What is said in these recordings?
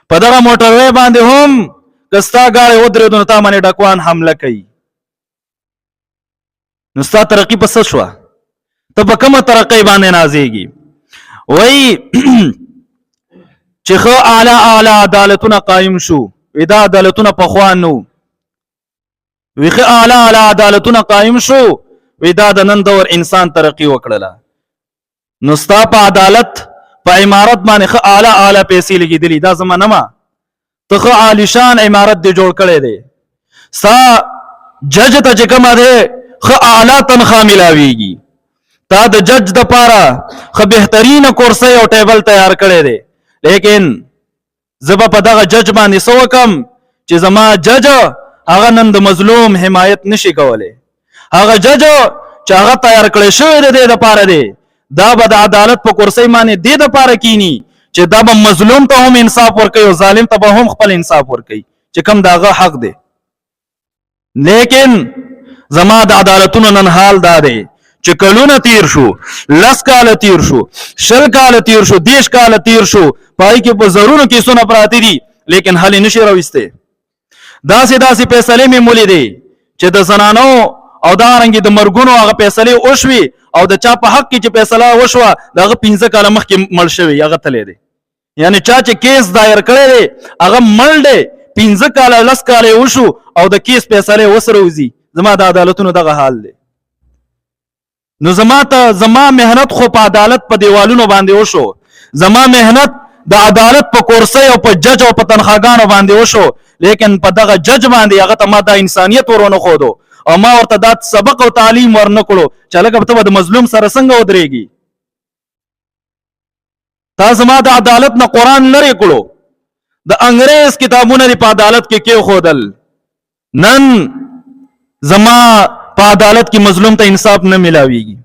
په دغه موټروي باندې هم که ستا ګاډی ودرېدو نو تا باندې ډاکوان حمله کوي. نو ستا ترقي په څه شوه؟ ته په کومه ترقۍ باندې نازېږي؟ وایي چې ښه اعلی عدالتونه قایم شو. وی دا عدالتونه پخوا نه وو. وی ښه اعلی عدالتونه قایم شو. وی دا د نن دور انسان ترقي وکړله. نو ستا په عدالت په عمارت باندې ښه اعلی پیسې لګېدلي، دا زما نه ما. ته ښه عالیشان عمارت دې جوړ کړی دی. ستا جج ته چې کومه دی ښه اعلی تنخوا میلاویږي. تا د جج دپاره ښه بهترینه کرسۍ او ټیبل تیار کړی دی. لیکن زه به په دغه جج باندې څه وکړم چې زما جج هغه نن د مظلوم حمایت نشي کولی. هغه جج چې هغه تیار کړی شوی د دې دپاره دی، دا به د عدالت په کرسۍ باندې دې دپاره کینی چې دا به مظلوم ته هم انصاف ورکوي او ظالم ته به هم خپل انصاف ورکوي چې کوم د هغه حق دی. لیکن زما د عدالتونو نن حال دا دی چې کلونه تیر شو، 10 کاله تیر شو، 20 کاله تیر شو، 30 کاله تیر شو، پای کې په زرونو کیسونه پراته دي، لیکن حل نشي راوسته. داسې فیصلې مې مولیدې چې د زنانو او دارنګې د مرګونو هغه فیصلې وشوي او د چا په حق کې چې فیصله وشوه د هغه 15 کاله مخکې مړ شوی، هغه تللی دی. یعنی چا چې کیس دایر کړی دی هغه مړ دی، 15 کاله 10 کاله وشو او د کیس فیصلې وسره وځي. زما د عدالتونو دغه حال دی. نو زما مهنت خو په عدالت په دیوالونو باندې وشو، زما مهنت د عدالت په کرسۍ او په جج او په تنخواګانو باندې وشو، لیکن په دغه جج باندې هغه ته ما دا انسانیت ورونه ښودو او ما ورته دا سبق او تعلیم ورنه کړو چې هلکه ته به د مظلوم سره څنګه ودرېږي. تا زما د عدالت نه قرآن لرې کړو، د انګریز کتابونه دې په عدالت کې کېښودل. نن زما په عدالت کې مظلوم ته انصاف نه ملاویږي.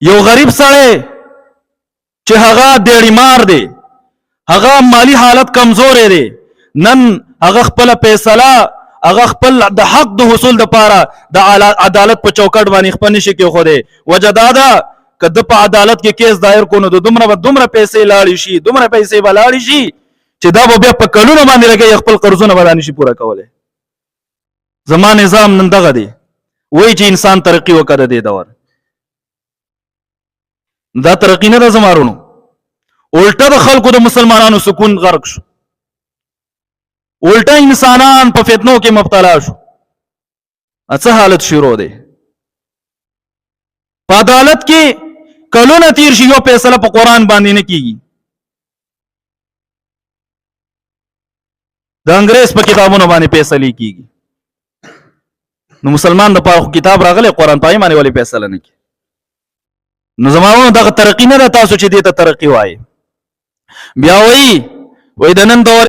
یو غریب سړی چې هغه دیړیمار دی، هغه مالی حالت کمزور دی، نن هغه خپل فیصله هغه خپل د حق د حصول دپاره د عدالت په چوکاټ باندې خپل نشي کېښودی. وجه دا ده که د په عدالت کې کیس دایر کو نو د دومره پیسې لاړې شي، دومره پیسې به لاړې شي چې دا به بیا په کلونو باندې لګوي، خپل قرضونه به دا نشي پوره کولی. زما نظام نن دغه دی، وایي چې انسان ترقي وکړه د دې دور. دا ترقي نه ده زمارونو، الټه د خلکو د مسلمانانو سکون غرق شو، الټه انسانان په فتنو کې مبتلا شو. څه حالت شروع دی؟ په عدالت کې کلونه تیر شي، یو فیصله په قرآن باندې نه کیږي. د انګریز په کتابونو باندې فیصلې کیږي. نو مسلمان د پاره کتاب راغلی قرآن پای باندې ولې فیصله نه کوي؟ نو زمانو دغه ترقی نه ده، تاسو چې دې ته ترقی وایي. بیا وایي د نن دور